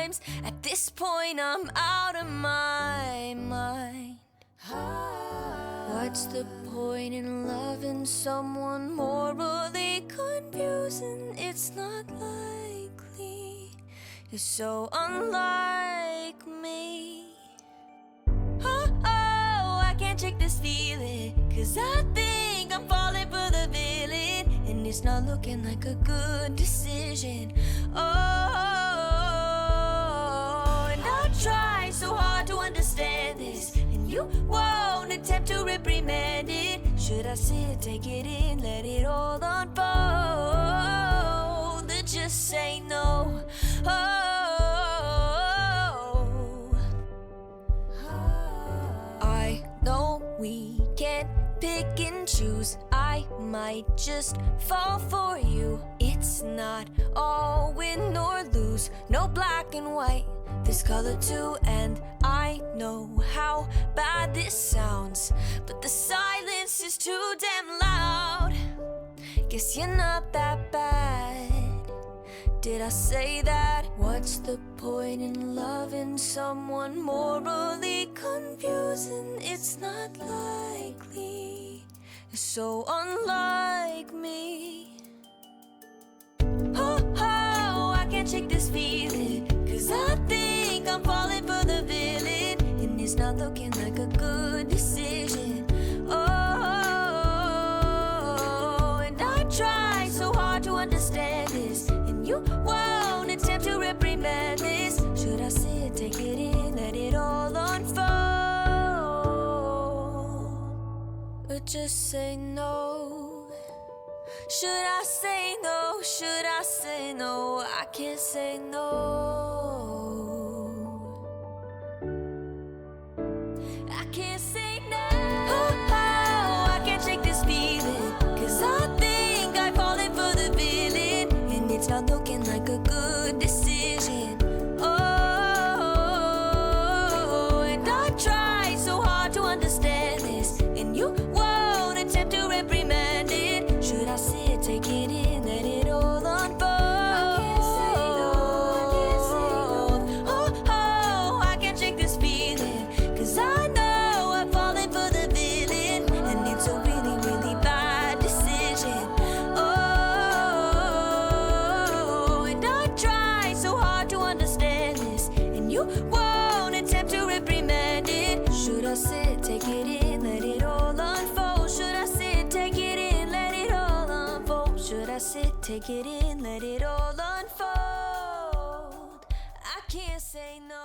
times. At this point I'm out of my mind. What's the point in loving someone morally confusing? It's not likely. You're so unlike me. I can't shake this feeling, 'cause I think I'm falling for the villain, and it's not looking like a good decision. And I try so hard to understand this, and you won't attempt to reprimand it. Should I sit, take it in, let it all unfold, or just say no? I know we can't pick and choose. I might just fall for you. It's not all win or lose, no black and white, there's color too. And I know how bad this sounds, but the silence is too damn loud. Guess you're not that bad. Did I say that? What's the point in loving someone morally confusing? It's not likely. You're so unlike me. I can't shake this feeling, 'cause I think I'm falling for the villain, and it's not looking like a good decision. And I try so hard to understand this, and you won't attempt to reprimand this. Should I sit, take it in, let it all unfold, or just say no? Should I say no? Should I say no? I can't say no. I can't say no. I can't shake this feeling, 'cause I think I'm falling for the villain, and it's not looking like a good decision. And I try so hard to understand this, and you won't attempt to reprimand it. Should I sit, take it in, let it all unfold? I can't say no, I can't say no. I can't shake this feeling, 'cause I know I'm falling for the villain, and it's a really, really bad decision. And I try so hard to understand this, and you won't attempt to reprimand it. Should I sit, take it in, let it all unfold? Should I sit, take it in, let it all unfold? Should I sit, take it in, let it all unfold? I can't say no.